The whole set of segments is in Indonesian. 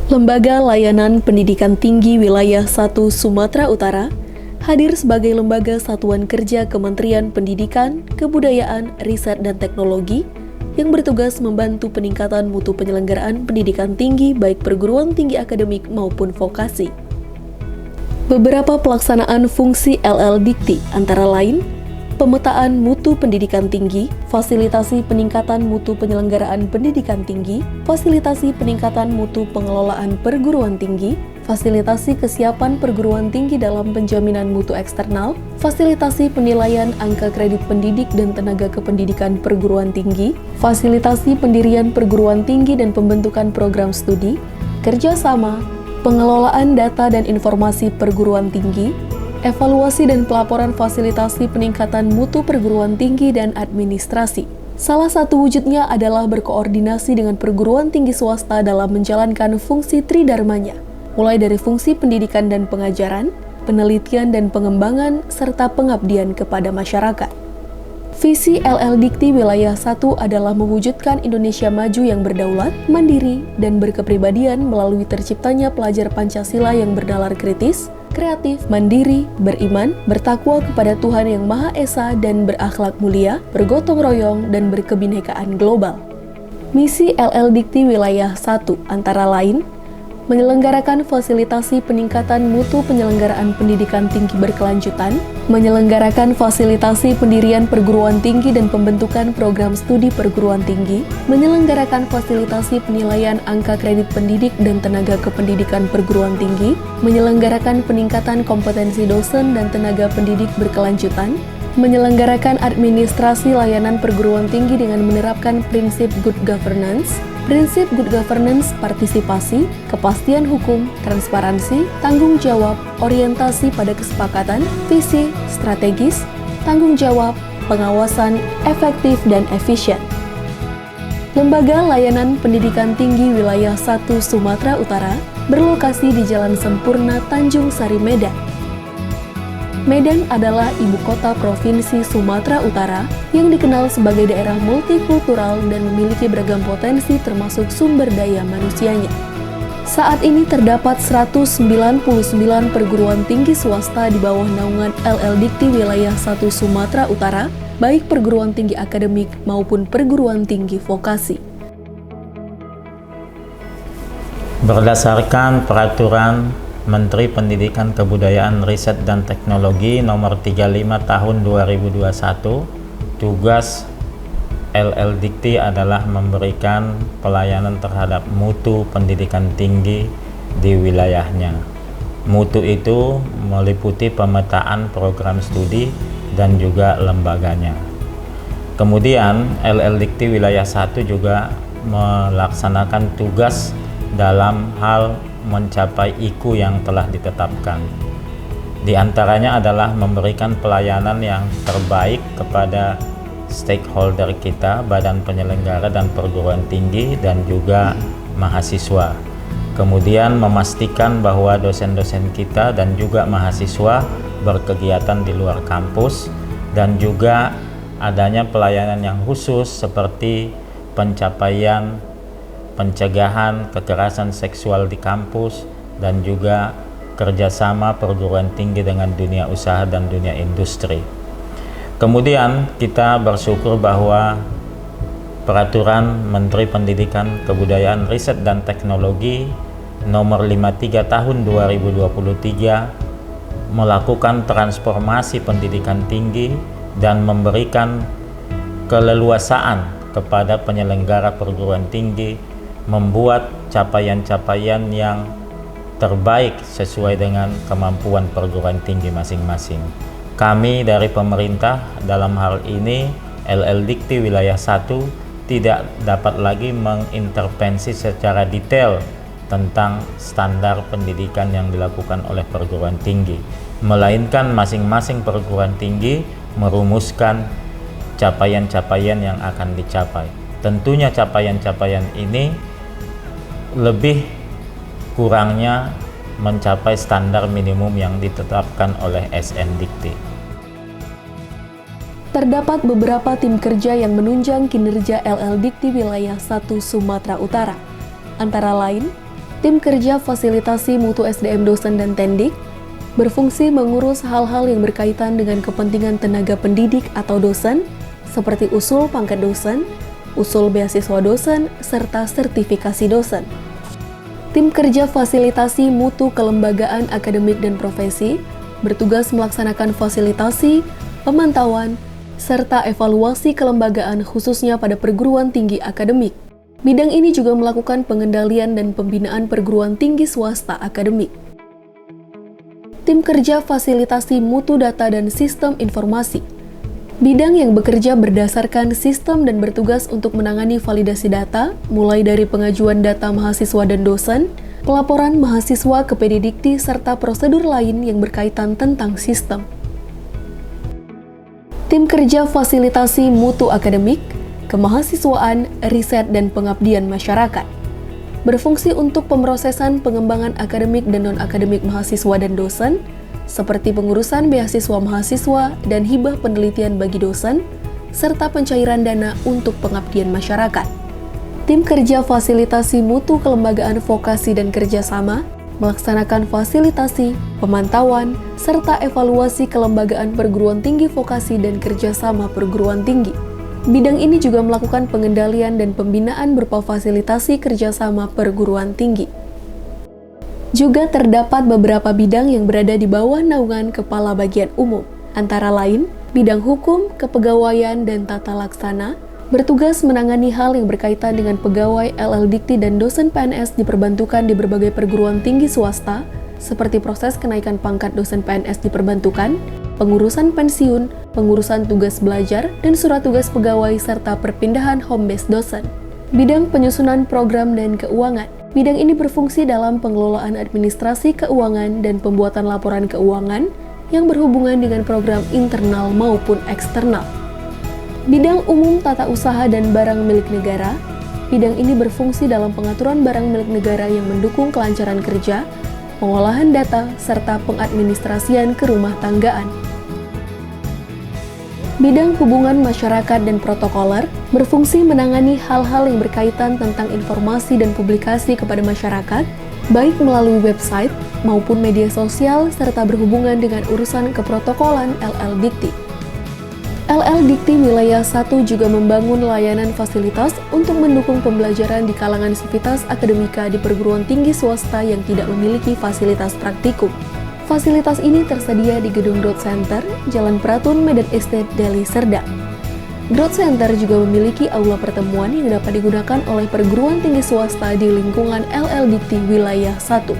Lembaga Layanan Pendidikan Tinggi Wilayah 1 Sumatera Utara hadir sebagai lembaga satuan kerja Kementerian Pendidikan, Kebudayaan, Riset, dan Teknologi yang bertugas membantu peningkatan mutu penyelenggaraan pendidikan tinggi baik perguruan tinggi akademik maupun vokasi. Beberapa pelaksanaan fungsi LL Dikti antara lain pemetaan mutu pendidikan tinggi, fasilitasi peningkatan mutu penyelenggaraan pendidikan tinggi, fasilitasi peningkatan mutu pengelolaan perguruan tinggi, fasilitasi kesiapan perguruan tinggi dalam penjaminan mutu eksternal, fasilitasi penilaian angka kredit pendidik dan tenaga kependidikan perguruan tinggi, fasilitasi pendirian perguruan tinggi dan pembentukan program studi, kerjasama, pengelolaan data dan informasi perguruan tinggi, evaluasi dan pelaporan fasilitasi peningkatan mutu perguruan tinggi dan administrasi. Salah satu wujudnya adalah berkoordinasi dengan perguruan tinggi swasta dalam menjalankan fungsi tridharmanya, mulai dari fungsi pendidikan dan pengajaran, penelitian dan pengembangan, serta pengabdian kepada masyarakat. Visi LL Dikti Wilayah 1 adalah mewujudkan Indonesia maju yang berdaulat, mandiri, dan berkepribadian melalui terciptanya pelajar Pancasila yang bernalar kritis, kreatif, mandiri, beriman, bertakwa kepada Tuhan Yang Maha Esa dan berakhlak mulia, bergotong royong, dan berkebinekaan global. Misi LL Dikti Wilayah 1 antara lain menyelenggarakan fasilitasi peningkatan mutu penyelenggaraan pendidikan tinggi berkelanjutan, menyelenggarakan fasilitasi pendirian perguruan tinggi dan pembentukan program studi perguruan tinggi, menyelenggarakan fasilitasi penilaian angka kredit pendidik dan tenaga kependidikan perguruan tinggi, menyelenggarakan peningkatan kompetensi dosen dan tenaga pendidik berkelanjutan, menyelenggarakan administrasi layanan perguruan tinggi dengan menerapkan prinsip good governance, partisipasi, kepastian hukum, transparansi, tanggung jawab, orientasi pada kesepakatan, visi, strategis, tanggung jawab, pengawasan, efektif dan efisien. Lembaga Layanan Pendidikan Tinggi Wilayah 1 Sumatera Utara berlokasi di Jalan Sempurna, Tanjung Sari, Medan. Medan adalah ibu kota Provinsi Sumatera Utara yang dikenal sebagai daerah multikultural dan memiliki beragam potensi termasuk sumber daya manusianya. Saat ini terdapat 199 perguruan tinggi swasta di bawah naungan LL Dikti Wilayah 1 Sumatera Utara, baik perguruan tinggi akademik maupun perguruan tinggi vokasi. Berdasarkan peraturan Menteri Pendidikan, Kebudayaan, Riset, dan Teknologi Nomor 35 Tahun 2021, tugas LL Dikti adalah memberikan pelayanan terhadap mutu pendidikan tinggi di wilayahnya. Mutu itu meliputi pemetaan program studi dan juga lembaganya. Kemudian LL Dikti Wilayah 1 juga melaksanakan tugas dalam hal mencapai IKU yang telah ditetapkan. Di antaranya adalah memberikan pelayanan yang terbaik kepada stakeholder kita, badan penyelenggara dan perguruan tinggi dan juga mahasiswa. Kemudian memastikan bahwa dosen-dosen kita dan juga mahasiswa berkegiatan di luar kampus dan juga adanya pelayanan yang khusus seperti pencapaian pencegahan kekerasan seksual di kampus dan juga kerjasama perguruan tinggi dengan dunia usaha dan dunia industri. Kemudian kita bersyukur bahwa peraturan Menteri Pendidikan, Kebudayaan, Riset, dan Teknologi Nomor 53 Tahun 2023 melakukan transformasi pendidikan tinggi dan memberikan keleluasaan kepada penyelenggara perguruan tinggi membuat capaian-capaian yang terbaik sesuai dengan kemampuan perguruan tinggi masing-masing. Kami dari pemerintah dalam hal ini LL Dikti Wilayah 1 tidak dapat lagi mengintervensi secara detail tentang standar pendidikan yang dilakukan oleh perguruan tinggi, melainkan masing-masing perguruan tinggi merumuskan capaian-capaian yang akan dicapai. Tentunya capaian-capaian ini lebih kurangnya mencapai standar minimum yang ditetapkan oleh SN Dikti. Terdapat beberapa tim kerja yang menunjang kinerja LL Dikti Wilayah 1 Sumatera Utara. Antara lain, Tim kerja fasilitasi mutu SDM dosen dan tendik berfungsi mengurus hal-hal yang berkaitan dengan kepentingan tenaga pendidik atau dosen, seperti usul pangkat dosen, usul beasiswa dosen, serta sertifikasi dosen. Tim kerja fasilitasi mutu kelembagaan akademik dan profesi bertugas melaksanakan fasilitasi, pemantauan, serta evaluasi kelembagaan khususnya pada perguruan tinggi akademik. Bidang ini juga melakukan pengendalian dan pembinaan perguruan tinggi swasta akademik. Tim kerja fasilitasi mutu data dan sistem informasi. Bidang yang bekerja berdasarkan sistem dan bertugas untuk menangani validasi data, mulai dari pengajuan data mahasiswa dan dosen, pelaporan mahasiswa ke Pendidikti, serta prosedur lain yang berkaitan tentang sistem. Tim kerja fasilitasi mutu akademik, kemahasiswaan, riset, dan pengabdian masyarakat berfungsi untuk pemrosesan pengembangan akademik dan non-akademik mahasiswa dan dosen, seperti pengurusan beasiswa mahasiswa dan hibah penelitian bagi dosen, serta pencairan dana untuk pengabdian masyarakat. Tim kerja fasilitasi mutu kelembagaan vokasi dan kerjasama melaksanakan fasilitasi, pemantauan, serta evaluasi kelembagaan perguruan tinggi vokasi dan kerjasama perguruan tinggi. Bidang ini juga melakukan pengendalian dan pembinaan berupa fasilitasi kerjasama perguruan tinggi. Juga terdapat beberapa bidang yang berada di bawah naungan Kepala Bagian Umum, antara lain bidang hukum, kepegawaian, dan tata laksana, bertugas menangani hal yang berkaitan dengan pegawai LL-Dikti dan dosen PNS diperbantukan di berbagai perguruan tinggi swasta, seperti proses kenaikan pangkat dosen PNS diperbantukan, pengurusan pensiun, pengurusan tugas belajar, dan surat tugas pegawai, serta perpindahan home base dosen. Bidang penyusunan program dan keuangan. Bidang ini berfungsi dalam pengelolaan administrasi keuangan dan pembuatan laporan keuangan yang berhubungan dengan program internal maupun eksternal. Bidang umum tata usaha dan barang milik negara. Bidang ini berfungsi dalam pengaturan barang milik negara yang mendukung kelancaran kerja, pengolahan data, serta pengadministrasian kerumah tanggaan. Bidang hubungan masyarakat dan protokoler berfungsi menangani hal-hal yang berkaitan tentang informasi dan publikasi kepada masyarakat, baik melalui website maupun media sosial, serta berhubungan dengan urusan keprotokolan LL-Dikti. LL-Dikti Wilayah 1 juga membangun layanan fasilitas untuk mendukung pembelajaran di kalangan sivitas akademika di perguruan tinggi swasta yang tidak memiliki fasilitas praktikum. Fasilitas ini tersedia di Gedung Growth Center, Jalan Pratun, Medan Estate, Deli Serdang. Growth Center juga memiliki aula pertemuan yang dapat digunakan oleh perguruan tinggi swasta di lingkungan LL-Dikti Wilayah 1.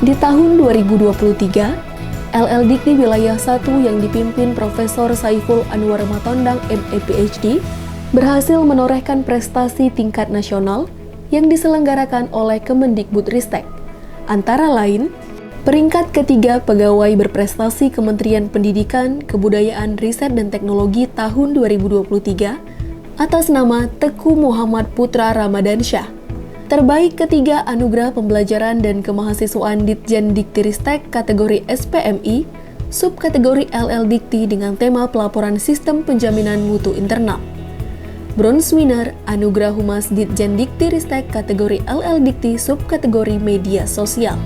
Di tahun 2023, LL-Dikti Wilayah 1 yang dipimpin Profesor Saiful Anwar Matondang MA PhD berhasil menorehkan prestasi tingkat nasional yang diselenggarakan oleh Kemendikbudristek. Antara lain, peringkat ketiga pegawai berprestasi Kementerian Pendidikan, Kebudayaan, Riset, dan Teknologi tahun 2023 atas nama Teku Muhammad Putra Ramadansyah. Terbaik ketiga Anugerah Pembelajaran dan Kemahasiswaan Ditjen Diktiristek kategori SPMI, subkategori LL-Dikti dengan tema pelaporan sistem penjaminan mutu internal. Bronze winner Anugerah Humas Ditjen Diktiristek kategori LL-Dikti subkategori media sosial.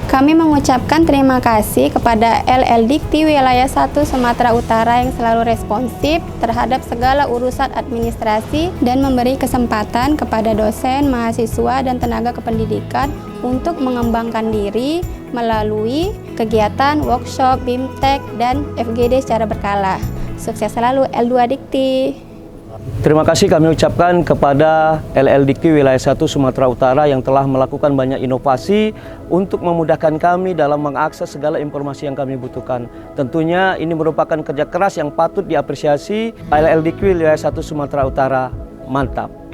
Kami mengucapkan terima kasih kepada LL-Dikti Wilayah 1 Sumatera Utara yang selalu responsif terhadap segala urusan administrasi dan memberi kesempatan kepada dosen, mahasiswa, dan tenaga kependidikan untuk mengembangkan diri melalui kegiatan, workshop, BIMTEK, dan FGD secara berkala. Sukses selalu L2 Dikti. Terima kasih kami ucapkan kepada LL-Dikti Wilayah 1 Sumatera Utara yang telah melakukan banyak inovasi untuk memudahkan kami dalam mengakses segala informasi yang kami butuhkan. Tentunya ini merupakan kerja keras yang patut diapresiasi. LL-Dikti Wilayah 1 Sumatera Utara, mantap!